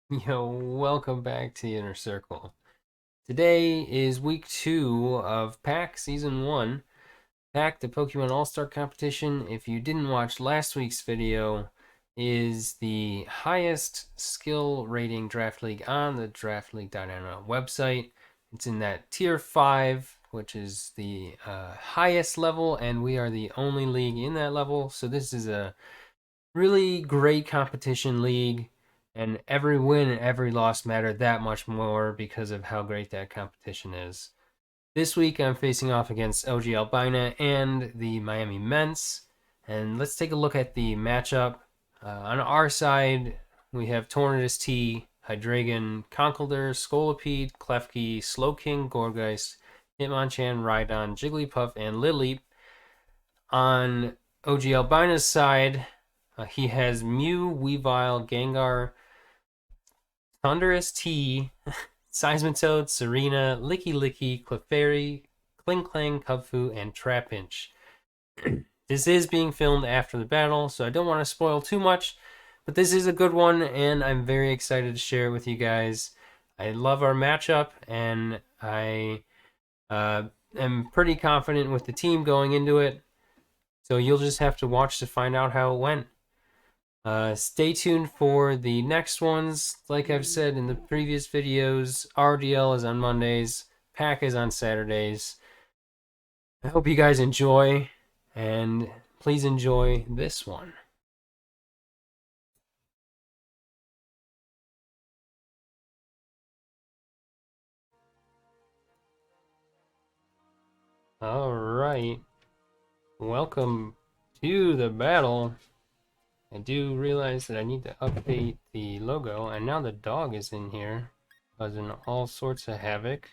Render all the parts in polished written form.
Yo, welcome back to the Inner Circle. Today is week 2 of PAC Season 1. PAC, the Pokemon All-Star Competition, if you didn't watch last week's video, is the highest skill rating draft league on the draftleague.nl website. It's in that Tier 5, which is the highest level, and we are the only league in that level. So this is a really great competition league, and every win and every loss matter that much more because of how great that competition is. This week I'm facing off against OGalbina and the Miami Mence, and let's take a look at the matchup. On our side, we have Tornadus T, Hydreigon, Conkeldurr, Scolipede, Klefki, Slowking, Gourgeist, Hitmonchan, Rhydon, Jigglypuff, and Lileep. On OGalbina's side, he has Mew, Weavile, Gengar, Thunderous T, Seismitoad, Serena, Licky Licky, Clefairy, Kling Klang, Kubfu, and Trapinch. This is being filmed after the battle, so I don't want to spoil too much, but this is a good one, and I'm very excited to share it with you guys. I love our matchup, and I am pretty confident with the team going into it, so you'll just have to watch to find out how it went. Stay tuned for the next ones. Like I've said in the previous videos, RDL is on Mondays, PAC is on Saturdays. I hope you guys enjoy, and please enjoy this one. Alright, welcome to the battle. I do realize that I need to update the logo, and now the dog is in here, causing all sorts of havoc.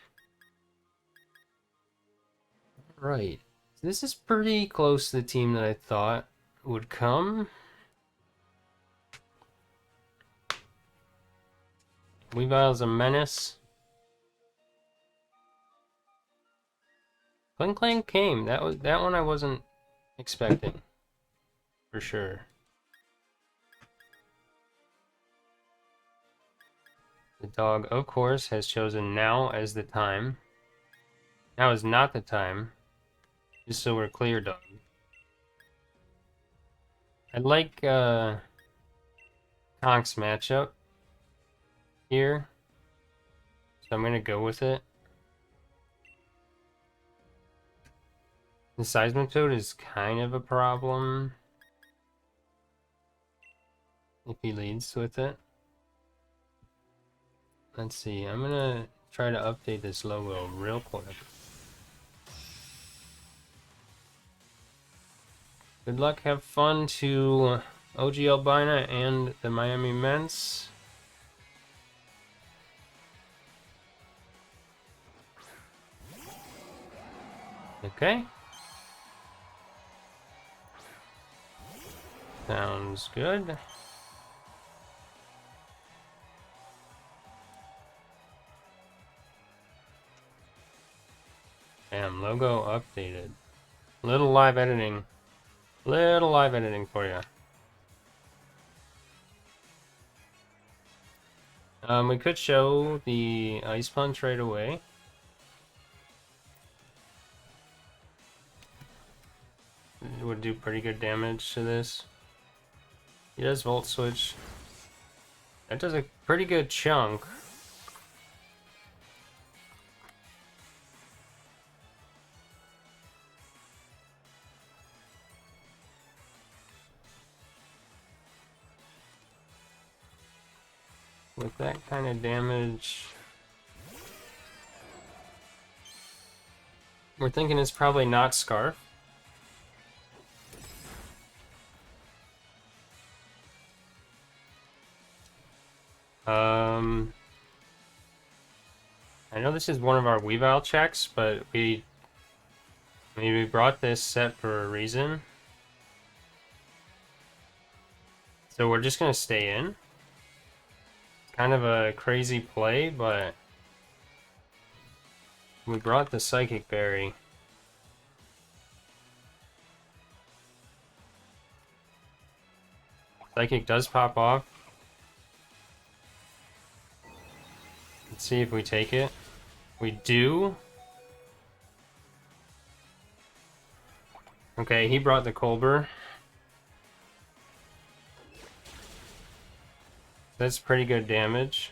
Right. This is pretty close to the team that I thought would come. Weavile's a menace. Kling Klang came. That one I wasn't expecting. For sure. The dog, of course, has chosen now as the time. Now is not the time. Just so we're clear, dog. I like Conk's matchup here, so I'm gonna go with it. The Seismitoad is kind of a problem if he leads with it. Let's see, I'm gonna try to update this logo real quick. Good luck, have fun to OGalbina and the Miami Mence. Okay. Sounds good. Damn, logo updated. Little live editing. Little live editing for you. We could show the Ice Punch right away. It would do pretty good damage to this. He does Volt Switch. That does a pretty good chunk. With that kind of damage, we're thinking it's probably not Scarf. I know this is one of our Weavile checks, but we brought this set for a reason. So we're just gonna stay in. Kind of a crazy play, but we brought the Psychic Berry. Psychic does pop off. Let's see if we take it. We do. Okay, he brought the Colbur. That's pretty good damage.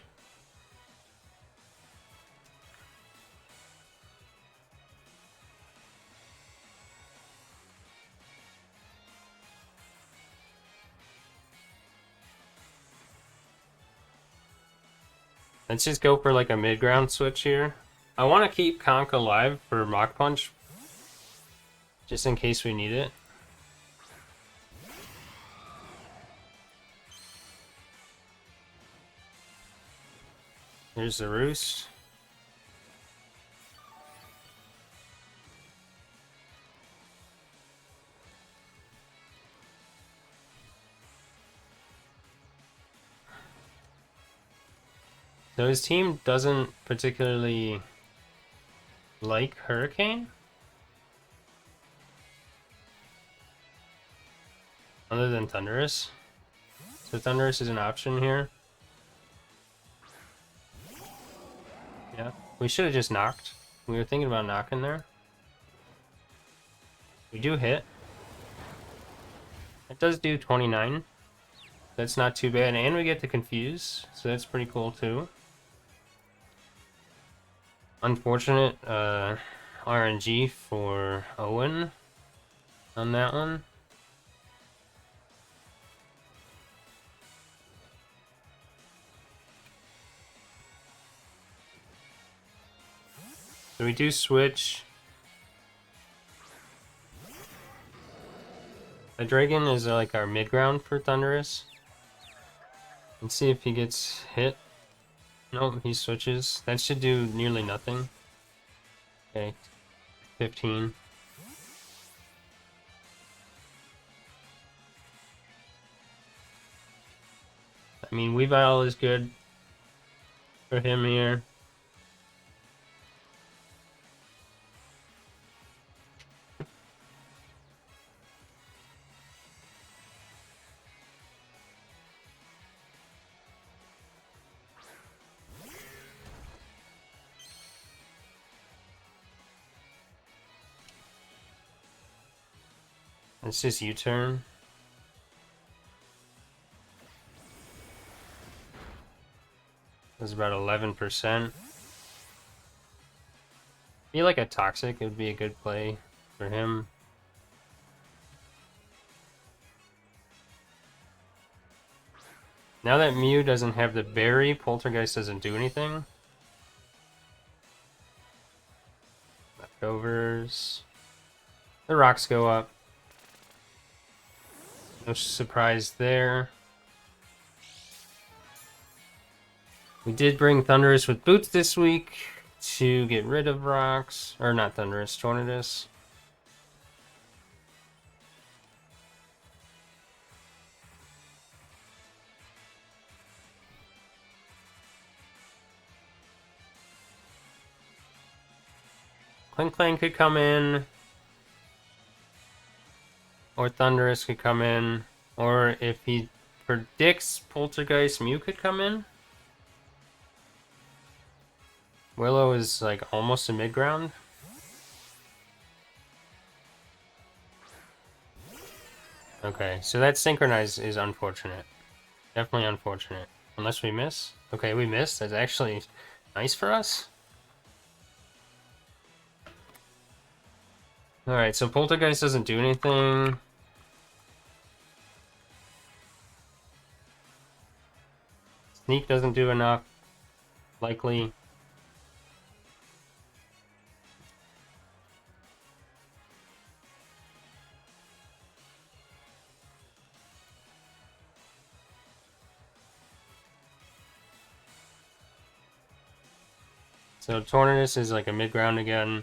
Let's just go for like a mid-ground switch here. I want to keep Conk alive for Mach Punch, just in case we need it. Here's the Roost. So his team doesn't particularly like Hurricane, other than Thunderous. So Thunderous is an option here. Yeah, we should have just knocked. We were thinking about knocking there. We do hit. It does do 29. That's not too bad, and we get to confuse, so that's pretty cool too. Unfortunate RNG for Owen on that one. So we do switch. The Dragon is like our mid ground for Thunderous. Let's see if he gets hit. Nope, he switches. That should do nearly nothing. Okay, 15. I mean, Weavile is good for him here. It's just U-turn. That's about 11%. Be like a Toxic, it would be a good play for him. Now that Mew doesn't have the berry, Poltergeist doesn't do anything. Leftovers. The rocks go up. No surprise there. We did bring Thunderous with boots this week to get rid of rocks. Or not Thunderous, Tornadus. Clang could come in. Or Thunderous could come in. Or if he predicts Poltergeist, Mew could come in. Willow is like almost a mid-ground. Okay, so that synchronize is unfortunate. Definitely unfortunate. Unless we miss. Okay, we missed. That's actually nice for us. Alright, so Poltergeist doesn't do anything. Sneak doesn't do enough. Likely. So Tornadus is like a mid-ground again.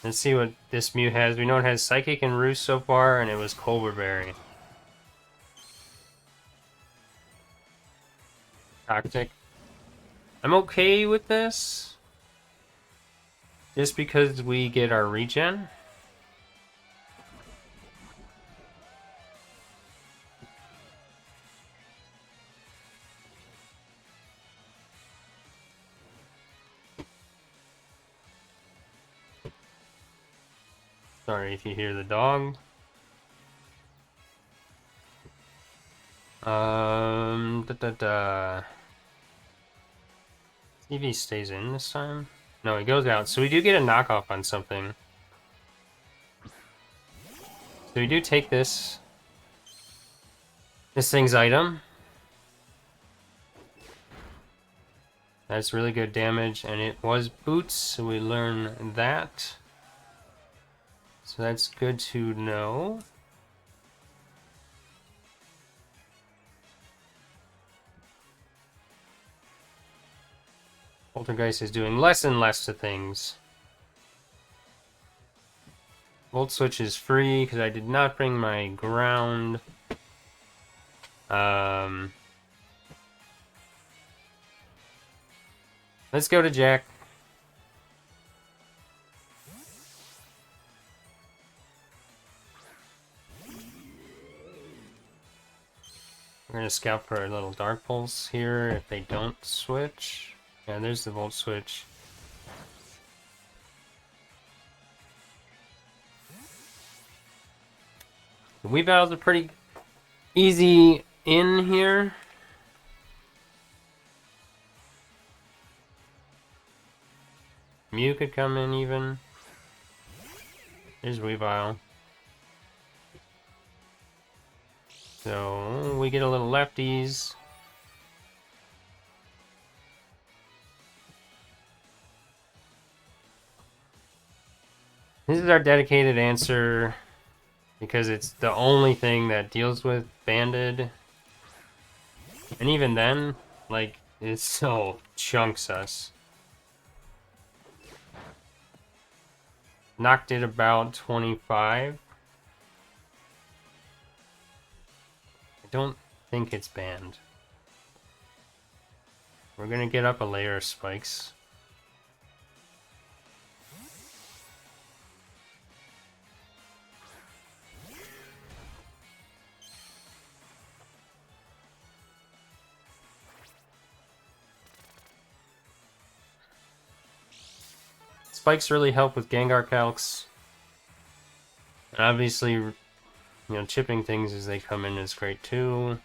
Let's see what this Mew has. We know it has Psychic and Roost so far, and it was Colbur Berry. Toxic. I'm okay with this. Just because we get our regen. Sorry if you hear the dog. See if he stays in this time. No, he goes out. So we do get a knockoff on something. So we do take this thing's item. That's really good damage, and it was boots, so we learn that. So that's good to know. Poltergeist is doing less and less to things. Volt switch is free because I did not bring my ground. Let's go to Jack. We're going to scout for a little Dark Pulse here if they don't switch. Yeah, there's the Volt switch. The Wii battles are pretty easy in here. Mew could come in even. There's Weavile. So we get a little lefties. This is our dedicated answer because it's the only thing that deals with Banded. And even then, like, it still chunks us. Knocked it about 25. I don't think it's banned. We're gonna get up a layer of spikes. Spikes really help with Gengar calcs. And obviously, you know, chipping things as they come in is great too.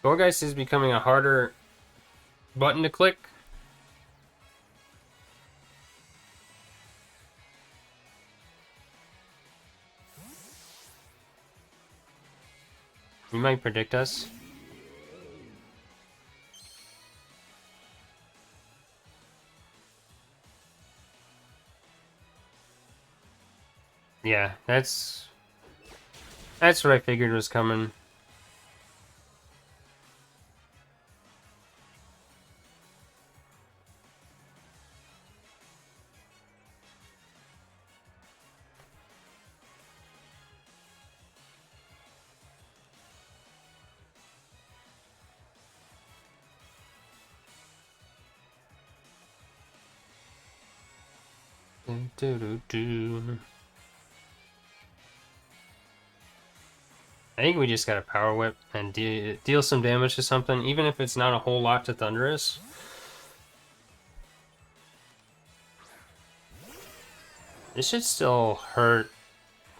Gourgeist is becoming a harder button to click. You might predict us. Yeah, that's what I figured was coming. I think we just gotta Power Whip and deal some damage to something, even if it's not a whole lot to Thundurus. This should still hurt.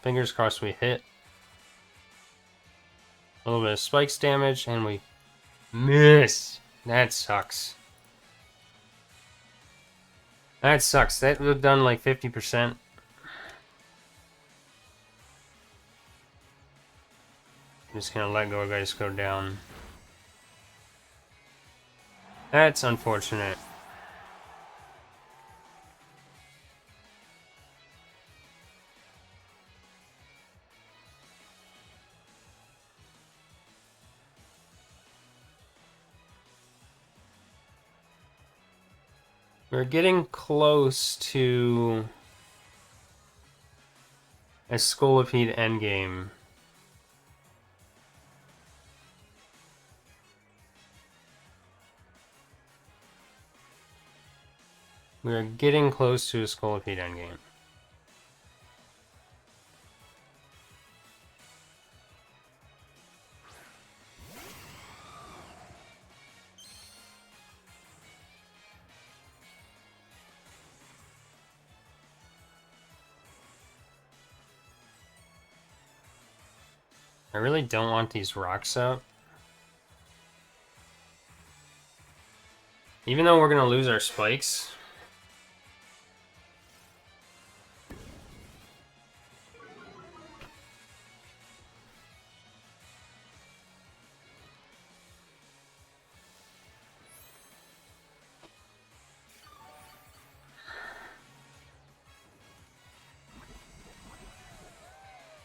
Fingers crossed we hit. A little bit of spikes damage, and we miss. That sucks. That sucks. That would have done like 50%. Just gonna let guys go down. That's unfortunate. We're getting close to a Scolipede endgame. We're getting close to a Scolipede endgame. I really don't want these rocks up. Even though we're going to lose our spikes.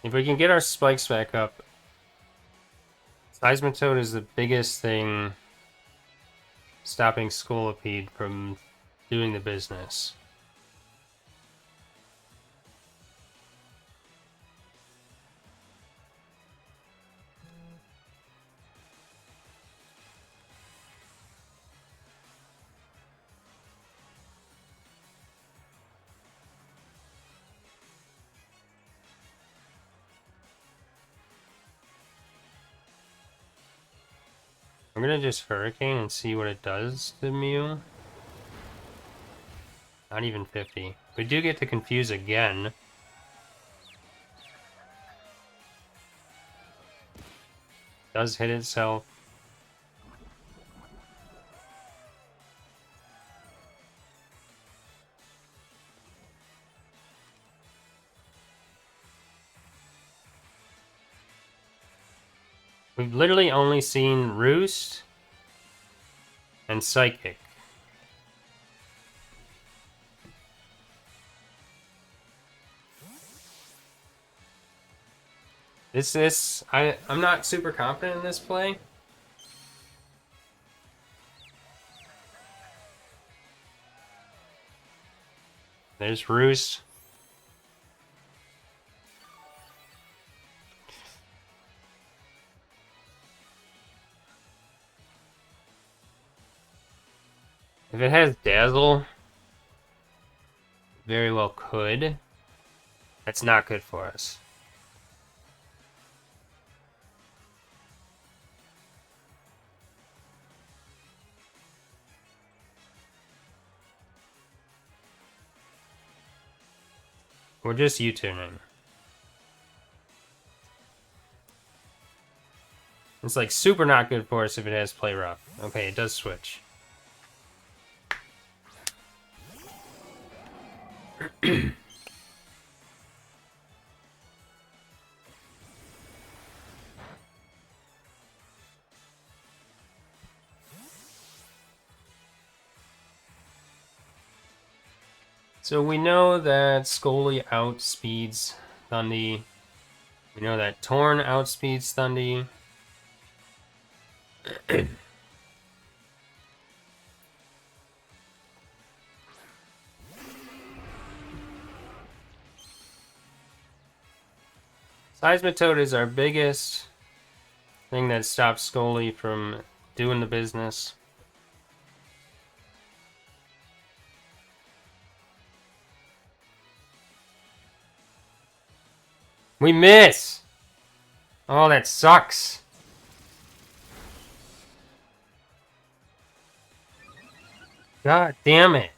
If we can get our spikes back up, Seismitoad is the biggest thing stopping Scolipede from doing the business. I'm gonna just Hurricane and see what it does to Mew. Not even 50. We do get to confuse again. Does hit itself. We've literally only seen Roost and Psychic. I'm not super confident in this play. There's Roost. If it has Dazzle, very well could. That's not good for us. We're just U-turning. It's like super not good for us if it has Play Rough. Okay, it does switch. So we know that Scully outspeeds Thundy. We know that Torn outspeeds Thundy. Seismitoad is our biggest thing that stops Scully from doing the business. We miss! Oh, that sucks. God damn it.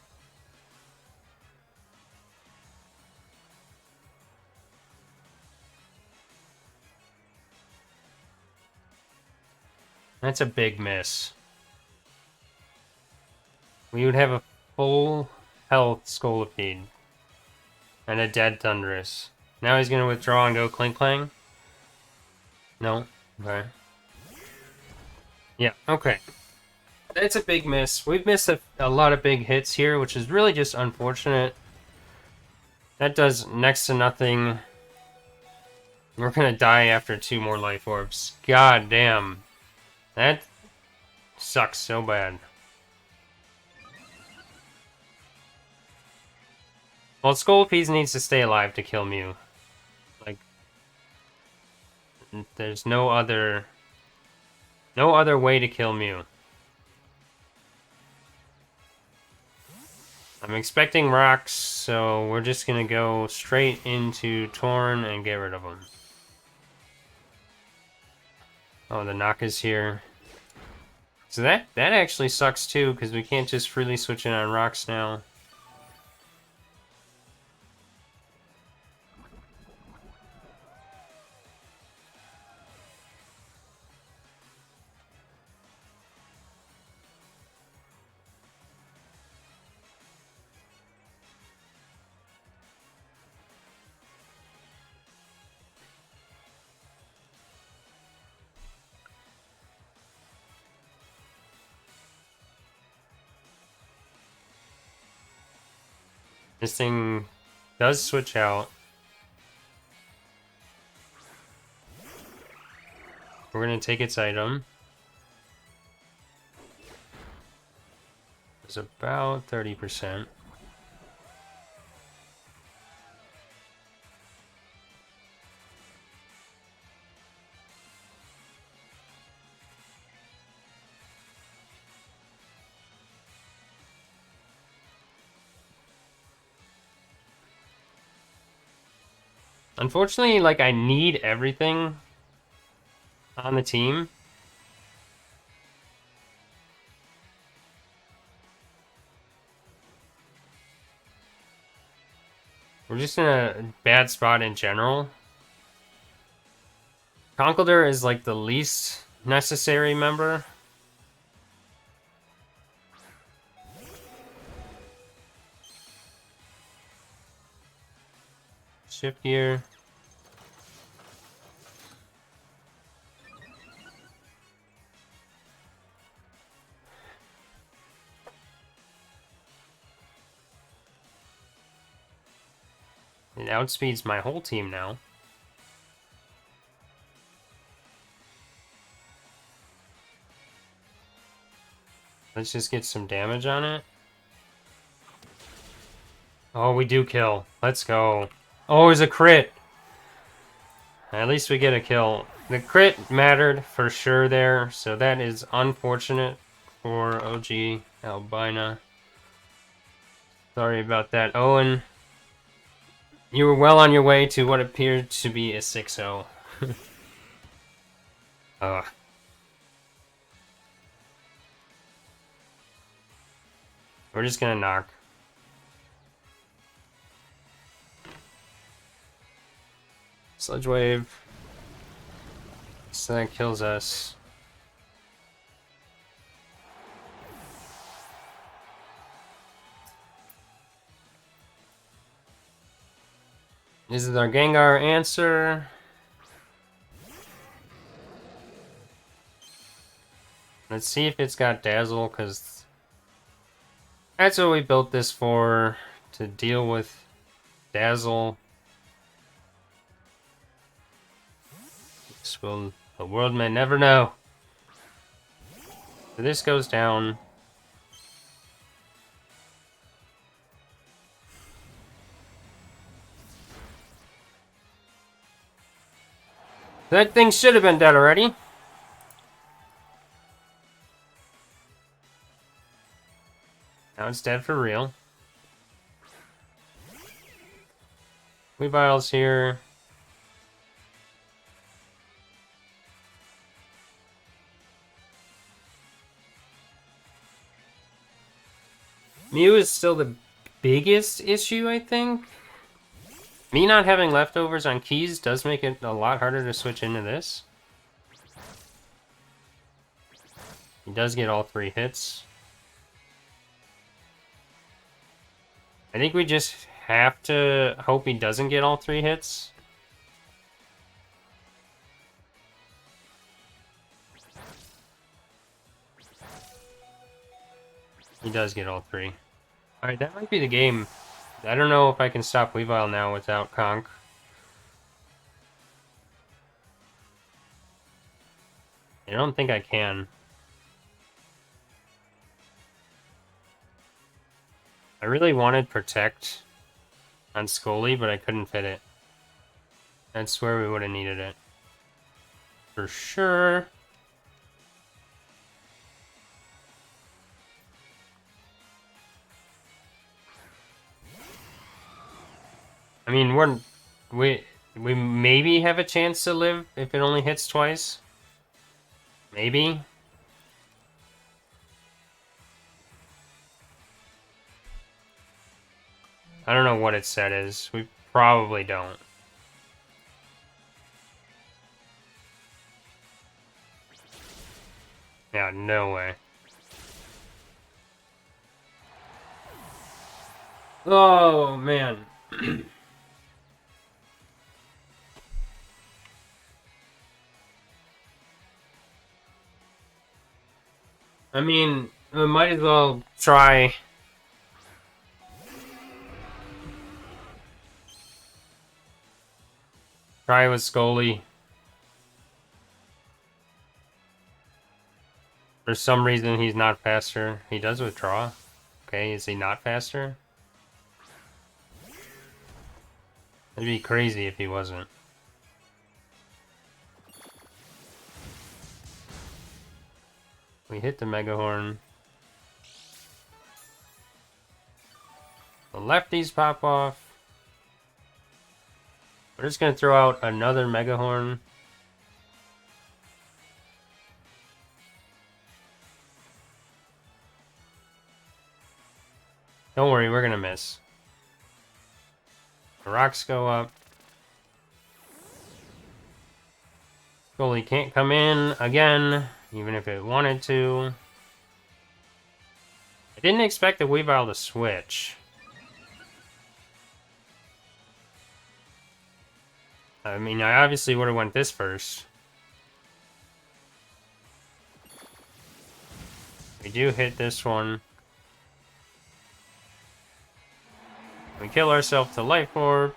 That's a big miss. We would have a full health Scolipede. And a dead Thundurus. Now he's gonna withdraw and go Clink Clang? No? Okay. Yeah, okay. That's a big miss. We've missed a lot of big hits here, which is really just unfortunate. That does next to nothing. We're gonna die after 2 more life orbs. God damn. That sucks so bad. Well, Scolipede needs to stay alive to kill Mew. Like, there's no other way to kill Mew. I'm expecting rocks, so we're just gonna go straight into Torn and get rid of them. Oh, the knock is here. So that actually sucks too, because we can't just freely switch in on rocks now. This thing does switch out. We're gonna take its item. It's about 30%. Unfortunately, like, I need everything on the team. We're just in a bad spot in general. Conkeldurr is like the least necessary member. Shift gear. It outspeeds my whole team now. Let's just get some damage on it. Oh, we do kill. Let's go. Oh, it's a crit. At least we get a kill. The crit mattered for sure there, so that is unfortunate for OGalbina. Sorry about that, Owen. You were well on your way to what appeared to be a 6-0. Ugh. We're just gonna knock. Sludge wave. So that kills us. This is our Gengar answer. Let's see if it's got Dazzle, because that's what we built this for, to deal with Dazzle. The world may never know. So this goes down. That thing should have been dead already. Now it's dead for real. Weavile's here. Mew is still the biggest issue, I think. Me not having leftovers on keys does make it a lot harder to switch into this. He does get all 3 hits. I think we just have to hope he doesn't get all 3 hits. He does get all 3. Alright, that might be the game. I don't know if I can stop Weavile now without Conk. I don't think I can. I really wanted Protect on Scully, but I couldn't fit it. That's where we would have needed it. For sure. I mean, we maybe have a chance to live if it only hits twice. Maybe. I don't know what its set is. We probably don't. Yeah, no way. Oh, man. I mean, we might as well try Try with Scully. For some reason, he's not faster. He does withdraw. Okay, is he not faster? It'd be crazy if he wasn't. We hit the Mega Horn. The lefties pop off. We're just gonna throw out another Mega Horn. Don't worry, we're gonna miss. The rocks go up. Scully can't come in again, even if it wanted to. I didn't expect the Weavile to switch. I mean, I obviously would have went this first. We do hit this one. We kill ourselves to Life Orb.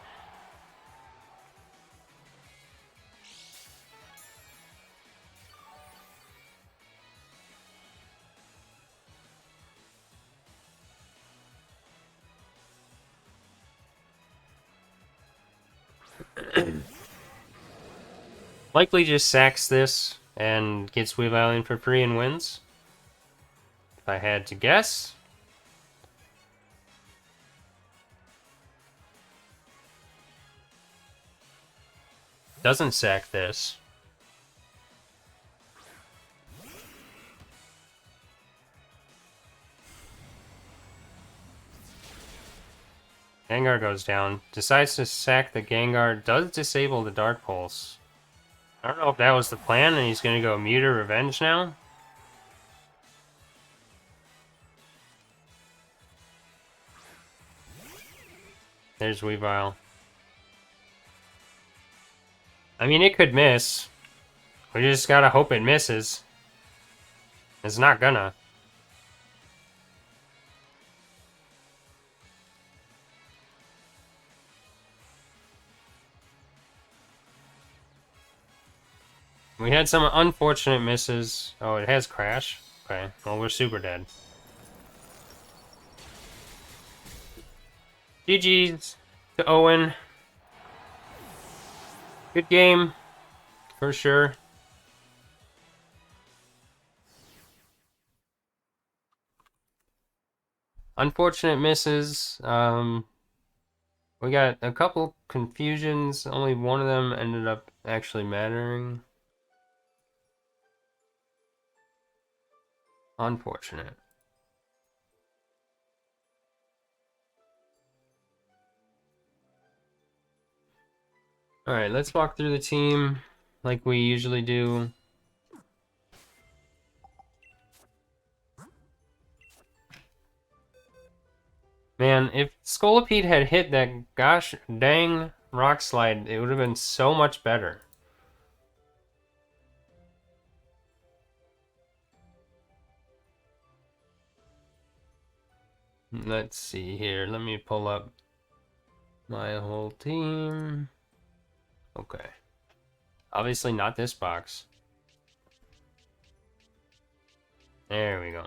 Likely just sacks this and gets Weavile in for free and wins. If I had to guess. Doesn't sack this. Gengar goes down. Decides to sack the Gengar. Does disable the Dark Pulse. I don't know if that was the plan and he's going to go Muter Revenge now. There's Weavile. I mean, it could miss. We just gotta hope it misses. It's not gonna. We had some unfortunate misses. Oh, it has Crash? Okay, well, we're super dead. GG's to Owen. Good game, for sure. Unfortunate misses. We got a couple confusions. Only one of them ended up actually mattering. Unfortunate. Alright, let's walk through the team like we usually do. Man, if Scolipede had hit that gosh dang rock slide, it would have been so much better. Let's see here. Let me pull up my whole team. Okay. Obviously not this box. There we go.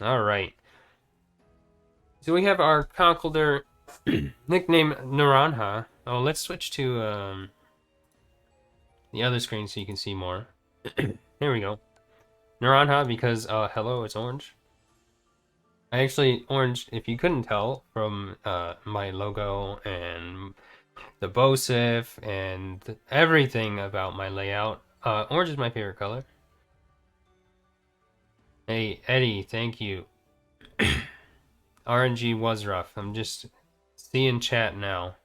Alright. So we have our Conkeldurr nickname Naranja. Oh, let's switch to the other screen so you can see more. There we go. Naranja because, hello, it's orange. I actually, orange, if you couldn't tell from my logo and the Bosif and everything about my layout, orange is my favorite color. Hey, Eddie, thank you. RNG was rough. I'm just seeing chat now.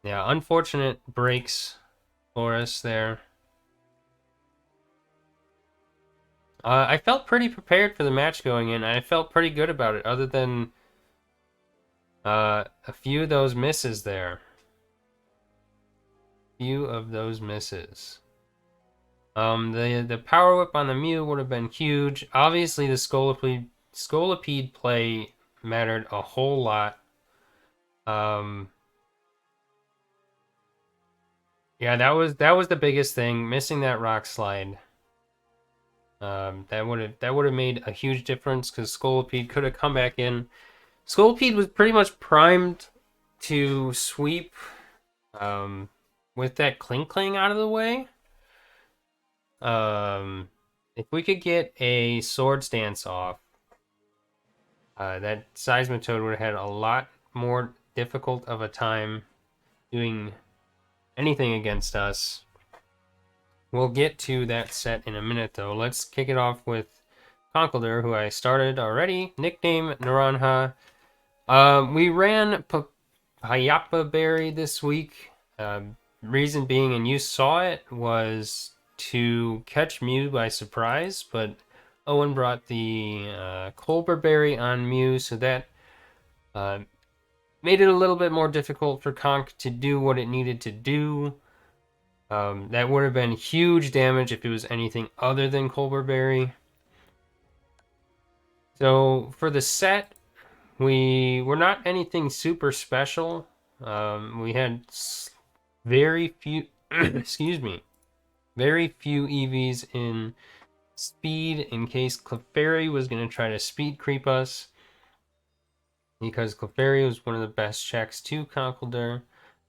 Yeah, unfortunate breaks for us there. I felt pretty prepared for the match going in. I felt pretty good about it, other than a few of those misses there. Few of those misses. The Power Whip on the Mew would have been huge. Obviously, the Scolipede Scolipede play mattered a whole lot. Yeah, that was the biggest thing. Missing that rock slide. That would have made a huge difference because Scolipede could have come back in. Scolipede was pretty much primed to sweep with that Clink Cling out of the way. If we could get a Sword Stance off, that Seismitoad would have had a lot more difficult of a time doing anything against us. We'll get to that set in a minute, though. Let's kick it off with Conkeldurr, who I started already. Nickname Naranja. We ran Payapa Berry this week. Reason being, and you saw it, was to catch Mew by surprise, but Owen brought the Colbur Berry on Mew, so that made it a little bit more difficult for Conk to do what it needed to do. That would have been huge damage if it was anything other than Colbur Berry. So for the set, we were not anything super special. We had very few, excuse me, very few EVs in speed in case Clefairy was going to try to speed creep us. Because Clefairy was one of the best checks to Conkeldurr,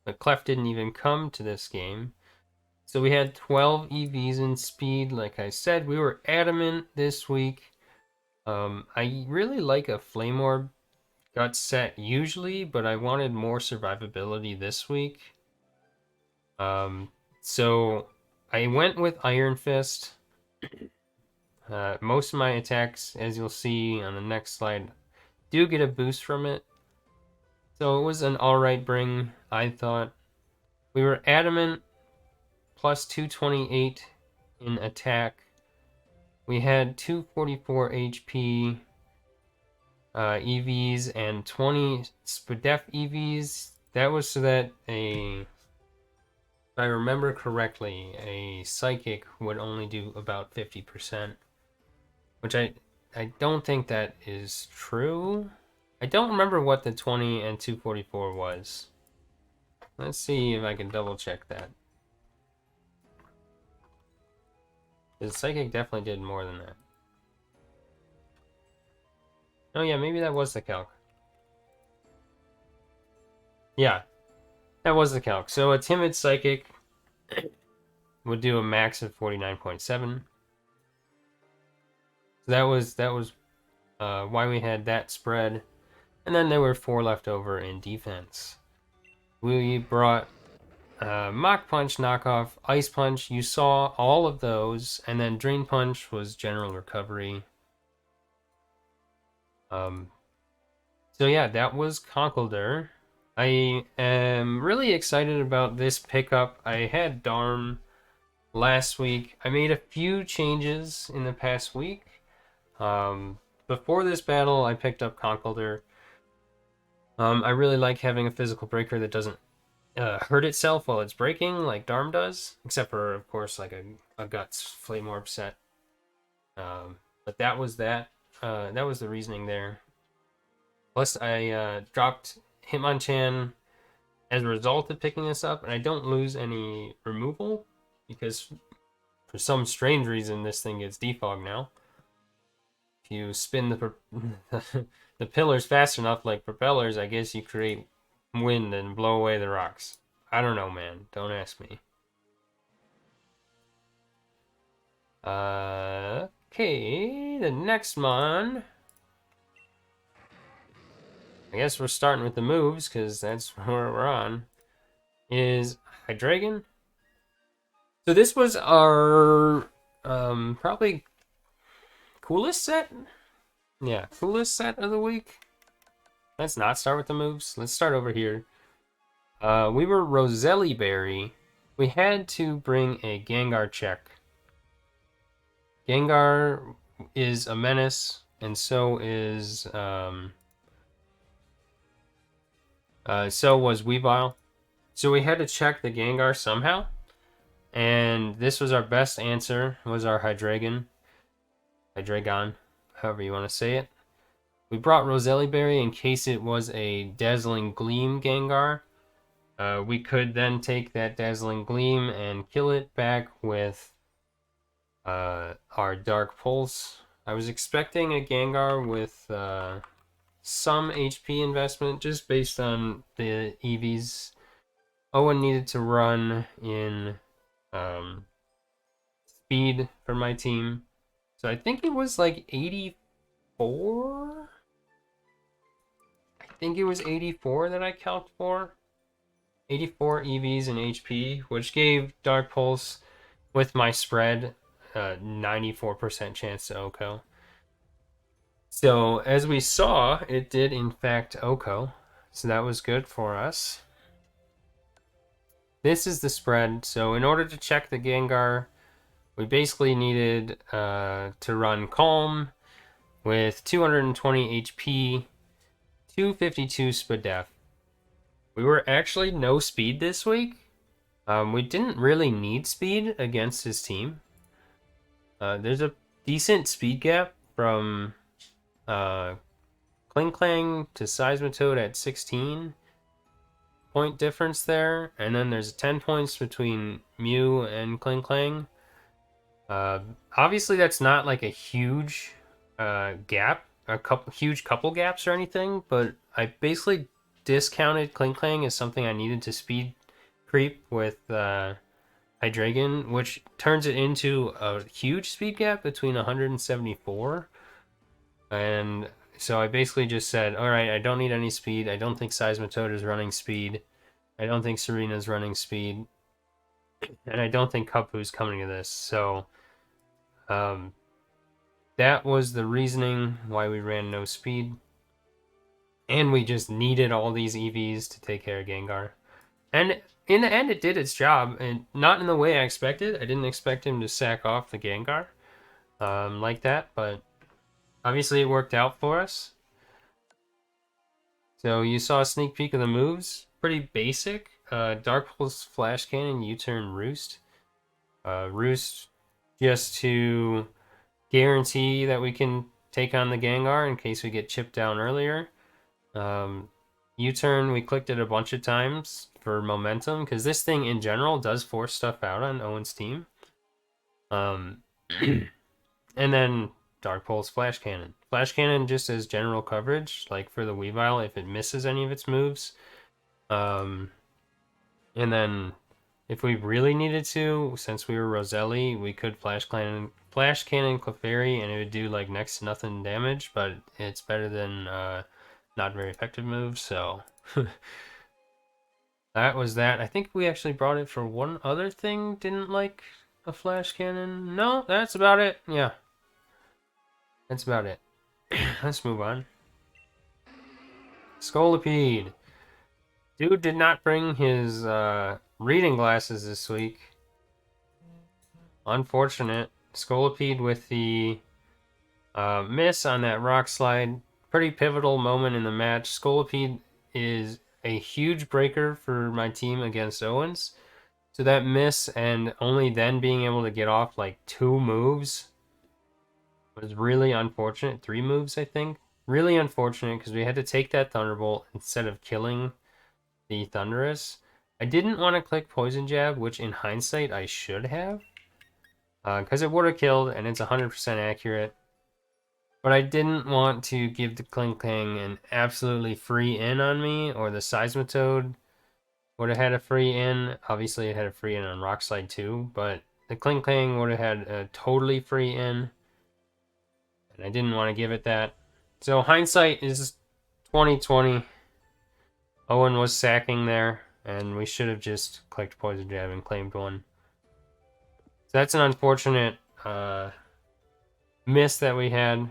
but Clef didn't even come to this game. So we had 12 EVs in speed. Like I said, we were adamant this week. I really like a Flame Orb gut set usually, but I wanted more survivability this week. So I went with Iron Fist. Most of my attacks, as you'll see on the next slide, do get a boost from it. So it was an alright bring, I thought. We were adamant, plus 228 in attack. We had 244 HP EVs and 20 Spadef EVs. That was so that if I remember correctly, a Psychic would only do about 50%. Which I don't think that is true. I don't remember what the 20 and 244 was. Let's see if I can double check that. The Psychic definitely did more than that. Oh yeah, maybe that was the calc. Yeah, that was the calc. So a Timid Psychic would do a max of 49.7. That was why we had that spread. And then there were 4 left over in defense. We brought Mach Punch, Knockoff, Ice Punch. You saw all of those. And then Drain Punch was general recovery. So yeah, that was Conkeldurr. I am really excited about this pickup. I had Darm last week. I made a few changes in the past week. Before this battle, I picked up Conkeldurr. I really like having a physical breaker that doesn't hurt itself while it's breaking, like Darm does. Except for, of course, like a Guts Flame Orb set. But that was that. That was the reasoning there. Plus, I dropped Hitmonchan as a result of picking this up, and I don't lose any removal because for some strange reason this thing gets defogged now. If you spin the pillars fast enough like propellers, I guess you create wind and blow away the rocks. I don't know, man. Don't ask me. Okay, the next one. I guess we're starting with the moves, because that's where we're on, is Hydreigon. So this was our probably coolest set? Yeah, coolest set of the week. Let's not start with the moves. Let's start over here. We were Roselli Berry. We had to bring a Gengar check. Gengar is a menace, and so is so was Weavile. So we had to check the Gengar somehow. And this was our best answer, was our Hydreigon. Hydreigon, however you want to say it. We brought Roselli Berry in case it was a Dazzling Gleam Gengar. We could then take that Dazzling Gleam and kill it back with our Dark Pulse. I was expecting a Gengar with some HP investment just based on the EVs Owen needed to run in speed for my team. So I think it was like 84? I think it was 84 that I calced for. 84 EVs and HP, which gave Dark Pulse with my spread 94% chance to OHKO. So as we saw, it did in fact OHKO. So that was good for us. This is the spread. So in order to check the Gengar, we basically needed to run Calm with 220 HP, 252 Spadef. We were actually no speed this week. We didn't really need speed against his team. There's a decent speed gap from Kling Klang to Seismitoad at 16 point difference there, and then there's 10 points between Mew and Kling Klang. Obviously, that's not like a huge gap, huge couple gaps or anything, but I basically discounted Kling Klang as something I needed to speed creep with Hydreigon, which turns it into a huge speed gap between 174. And so I basically just said, all right, I don't need any speed. I don't think Seismitoad is running speed. I don't think Serena's running speed. And I don't think Kapu's coming to this. So that was the reasoning why we ran no speed. And we just needed all these EVs to take care of Gengar. And in the end, it did its job. And not in the way I expected. I didn't expect him to sack off the Gengar like that. But obviously, it worked out for us. So you saw a sneak peek of the moves. Pretty basic. Dark Pulse, Flash Cannon, U-Turn, Roost. Roost just to guarantee that we can take on the Gengar in case we get chipped down earlier. U-Turn, we clicked it a bunch of times for momentum, because this thing in general does force stuff out on Owen's team. And then Dark Pulse, Flash Cannon. Flash Cannon just as general coverage, like for the Weavile if it misses any of its moves. And then if we really needed to, since we were Roselli, we could Flash Cannon Clefairy, and it would do like next to nothing damage, but it's better than not very effective moves, so that was that. I think we actually brought it for one other thing. Didn't like a Flash Cannon. No, that's about it. Yeah. That's about it. Let's move on. Scolipede. Dude did not bring his reading glasses this week. Unfortunate. Scolipede with the miss on that rock slide. Pretty pivotal moment in the match. Scolipede is a huge breaker for my team against Owens. So that miss and only then being able to get off like 2 moves was really unfortunate. 3 moves, I think. Really unfortunate because we had to take that Thunderbolt instead of killing the Thundurus. I didn't want to click Poison Jab, which in hindsight I should have. Because it would have killed and it's 100% accurate. But I didn't want to give the Kling Klang an absolutely free in on me, or the Seismitoad would have had a free in. Obviously, it had a free in on Rock Slide too, but the Kling Klang would have had a totally free in, and I didn't want to give it that. So hindsight is 2020. Owen was sacking there, and we should have just clicked Poison Jab and claimed one. So that's an unfortunate miss that we had.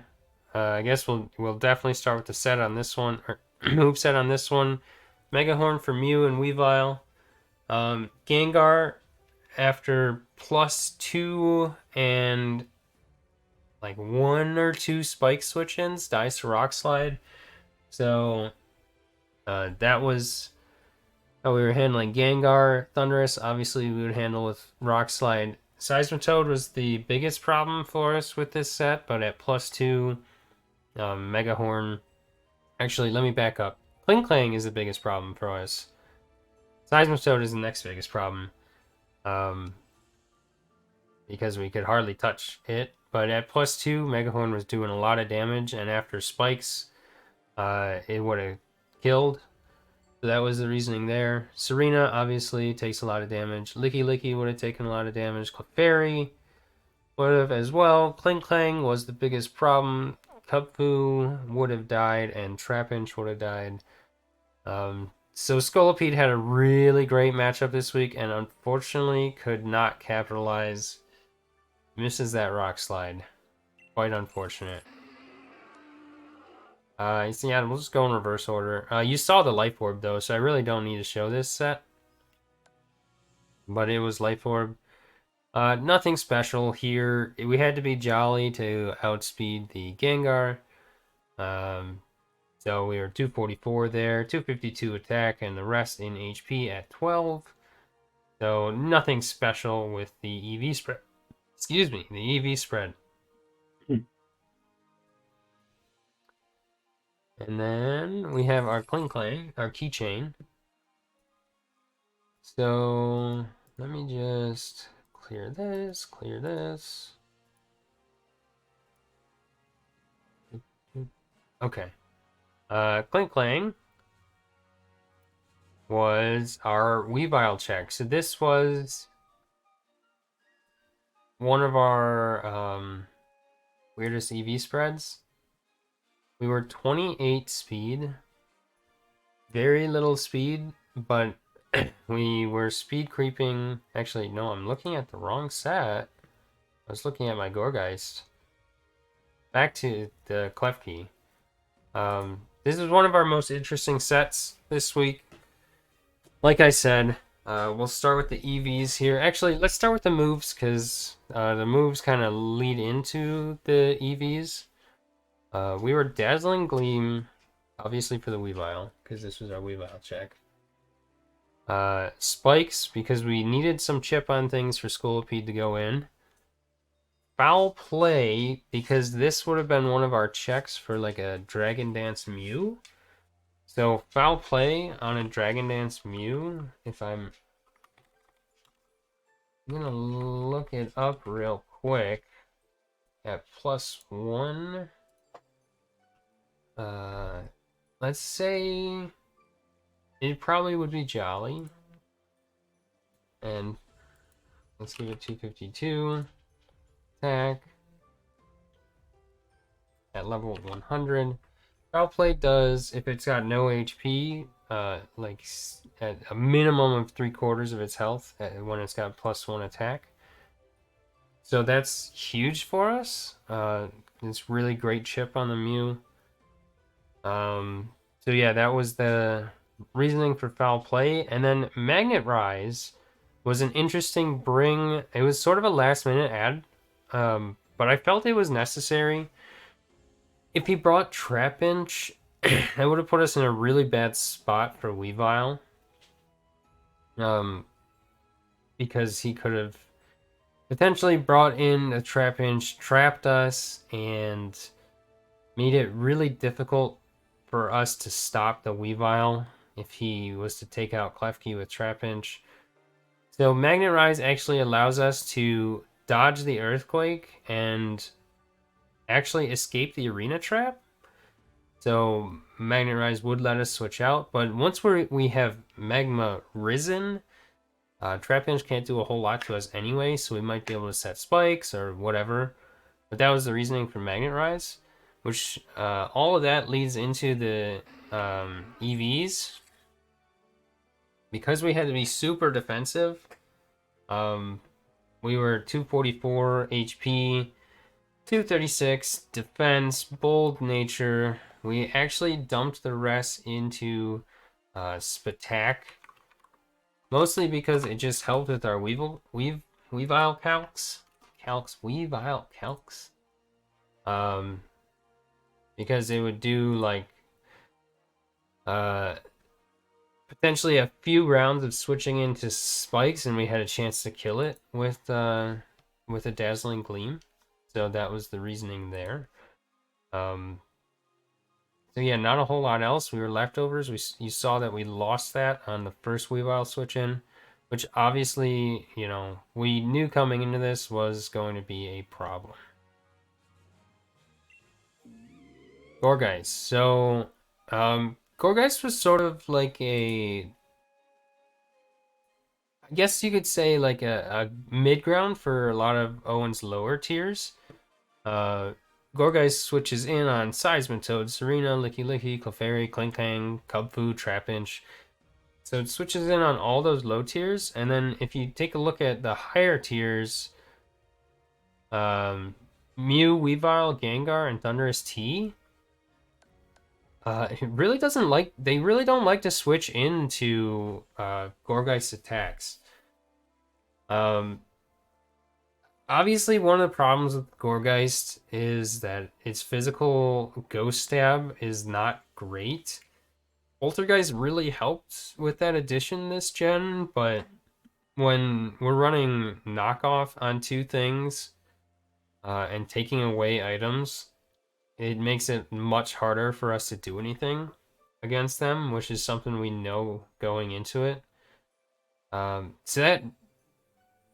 I guess we'll definitely start with the set on this one, or move set on this one. Mega Horn for Mew and Weavile. Gengar, after +2 and like 1 or 2 spike switch-ins, dies to Rock Slide. So that was how we were handling Gengar. Thundurus, obviously, we would handle with Rock Slide. Seismitoad was the biggest problem for us with this set, but at +2, Mega Horn Actually, let me back up. Kling Klang is the biggest problem for us. Seismostode is the next biggest problem. Because we could hardly touch it. But at +2, Megahorn was doing a lot of damage, and after spikes, it would have killed. So that was the reasoning there. Serena obviously takes a lot of damage. Licky Licky would have taken a lot of damage. Clefairy would have as well. Kling Klang was the biggest problem. Cubfu would have died, and Trapinch would have died. So Scolipede had a really great matchup this week, and unfortunately could not capitalize. Misses that rock slide. Quite unfortunate. So yeah, we'll just go in reverse order. You saw the Life Orb, though, so I really don't need to show this set. But it was Life Orb. Nothing special here. We had to be Jolly to outspeed the Gengar. So we were 244 there, 252 attack, and the rest in HP at 12. So nothing special with the EV spread. Excuse me, the EV spread. And then we have our Kling Klang, our keychain. So let me just clear this, clear this. Okay. Kling Klang was our Weavile check. So this was one of our weirdest EV spreads. We were 28 speed. Very little speed, but we were speed creeping. Actually, no, I'm looking at the wrong set. I was looking at my Gorgeist. Back to the Klefki. This is one of our most interesting sets this week. Like I said, we'll start with the EVs here. Actually, let's start with the moves, because the moves kind of lead into the EVs. We were Dazzling Gleam, obviously for the Weavile, because this was our Weavile check. Spikes, because we needed some chip on things for Scolipede to go in. Foul Play, because this would have been one of our checks for like a Dragon Dance Mew. So Foul Play on a Dragon Dance Mew, if I'm gonna look it up real quick, at +1, let's say it probably would be Jolly. And let's give it 252 attack at level 100. Foul Play does, if it's got no HP, like at a minimum of 3/4 of its health when it's got +1 attack. So that's huge for us. It's really great chip on the Mew. So yeah, that was the reasoning for Foul Play. And then Magnet Rise was an interesting bring. It was sort of a last minute add, but I felt it was necessary. If he brought Trapinch, that would have put us in a really bad spot for Weavile. Because he could have potentially brought in a Trapinch, trapped us, and made it really difficult for us to stop the Weavile if he was to take out Klefki with Trapinch. So Magnet Rise actually allows us to dodge the Earthquake and actually escape the Arena Trap. So Magnet Rise would let us switch out, but once we have Magma Risen, Trapinch can't do a whole lot to us anyway, so we might be able to set spikes or whatever. But that was the reasoning for Magnet Rise, which all of that leads into the EVs. Because we had to be super defensive, we were 244 HP, 236 defense, bold nature. We actually dumped the rest into Spatak, mostly because it just helped with our Weavile calcs. Weavile calcs. Because it would do like potentially a few rounds of switching into spikes, and we had a chance to kill it with a Dazzling Gleam. So that was the reasoning there. So yeah, not a whole lot else. We were leftovers. You saw that we lost that on the first Weavile switch in, which obviously, we knew coming into this was going to be a problem. Gourgeist. So, Gourgeist was sort of like I guess you could say like a mid ground for a lot of Owen's lower tiers. Uh, Gourgeist switches in on Seismitoad, Serena, Licky Licky, Clefairy, Klinklang, Cubfu, Trapinch. So it switches in on all those low tiers, and then if you take a look at the higher tiers, Mew, Weavile, Gengar, and Thundurus T, it really doesn't like. They really don't like to switch into Gourgeist attacks. Um, Obviously, one of the problems with Gourgeist is that its physical Ghost Stab is not great. Poltergeist really helped with that addition this gen, but when we're running knockoff on two things and taking away items, it makes it much harder for us to do anything against them, which is something we know going into it. So that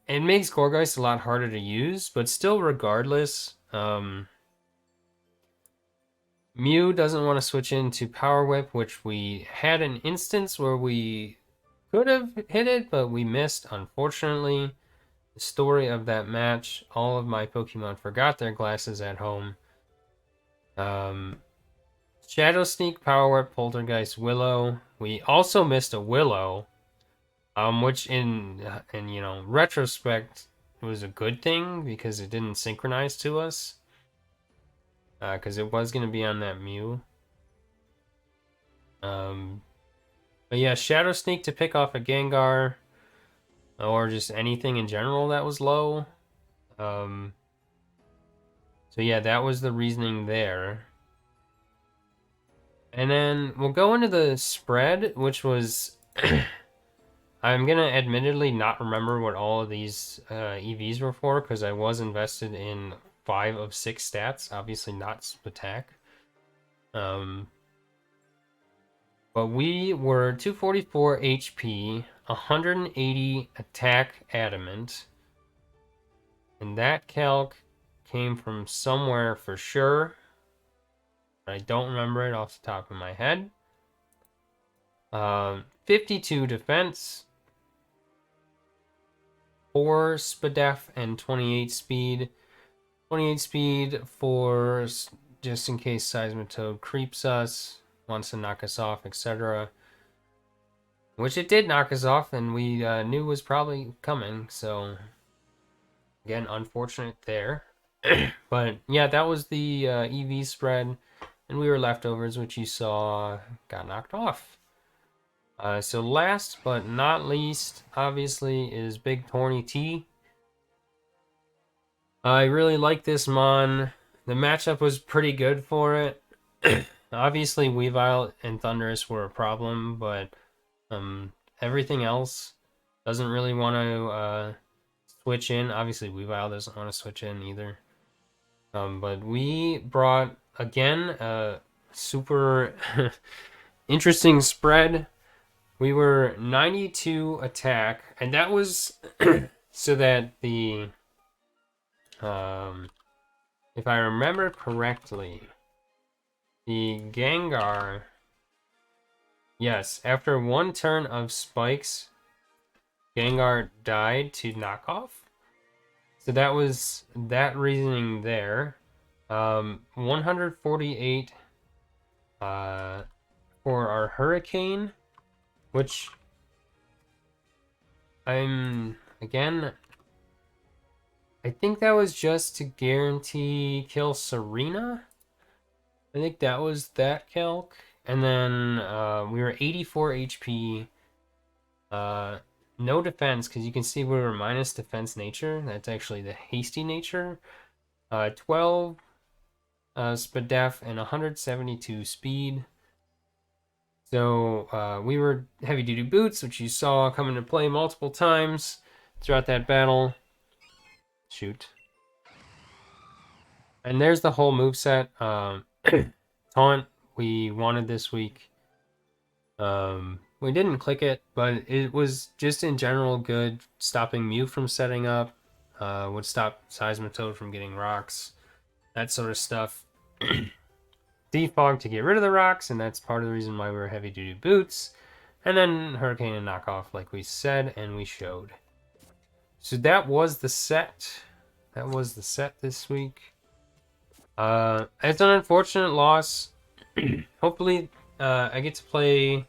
it makes Gourgeist a lot harder to use, but still, regardless, Mew doesn't want to switch into Power Whip, which we had an instance where we could have hit it, but we missed, unfortunately. The story of that match, all of my Pokemon forgot their glasses at home. Shadow Sneak, Power Whip, Poltergeist, Willow. We also missed a Willow, which in retrospect was a good thing because it didn't synchronize to us. Because it was going to be on that Mew. But yeah, Shadow Sneak to pick off a Gengar, or just anything in general that was low. So yeah, that was the reasoning there. And then we'll go into the spread, which was... I'm going to admittedly not remember what all of these EVs were for, because I was invested in 5 of 6 stats, obviously not attack. But we were 244 HP, 180 attack adamant. And that calc came from somewhere for sure. But I don't remember it off the top of my head. 52 defense, 4 spadef, and 28 speed. 28 speed for just in case Seismitoad creeps us, wants to knock us off, etc. Which it did knock us off, and we knew was probably coming, so again, unfortunate there. But yeah, that was the EV spread, and we were leftovers, which you saw got knocked off. So last but not least, obviously, is Big Torny T. I really like this Mon. The matchup was pretty good for it. Obviously, Weavile and Thundurus were a problem, but everything else doesn't really want to switch in. Obviously, Weavile doesn't want to switch in either. But we brought, again, a super interesting spread. We were 92 attack, and that was so that the, if I remember correctly, the Gengar, yes, after one turn of spikes, Gengar died to knock off. So that was that reasoning there. 148 for our Hurricane, which again, I think that was just to guarantee kill Serena. I think that was that calc. And then we were 84 HP. No defense, because you can see we were minus defense nature. That's actually the hasty nature. 12 spadef and 172 speed. So we were heavy duty boots, which you saw come into play multiple times throughout that battle. Shoot. And there's the whole moveset. Taunt we wanted this week. We didn't click it, but it was just in general good. Stopping Mew from setting up, would stop Seismitoad from getting rocks, that sort of stuff. Defog to get rid of the rocks, and that's part of the reason why we were heavy duty boots. And then Hurricane and Knockoff, like we said and we showed. So that was the set. That was the set this week. It's an unfortunate loss. Hopefully, I get to play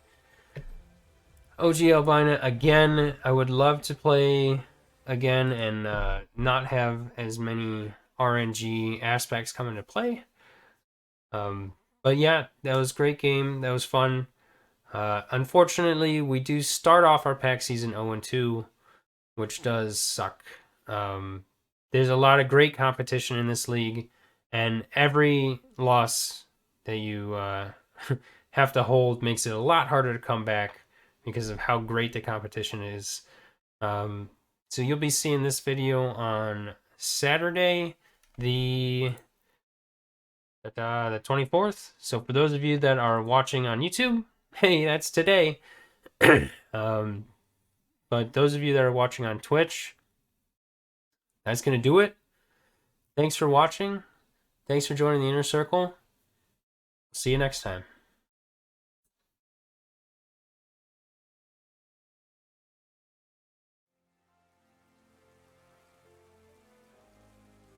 OGalbina again. I would love to play again and not have as many RNG aspects come into play. But yeah, that was a great game. That was fun. Unfortunately, we do start off our PAC season 0-2, which does suck. There's a lot of great competition in this league, and every loss that you have to hold makes it a lot harder to come back because of how great the competition is. So you'll be seeing this video on Saturday, the 24th. So for those of you that are watching on YouTube, hey, that's today. But those of you that are watching on Twitch, that's going to do it. Thanks for watching. Thanks for joining the Inner Circle. See you next time.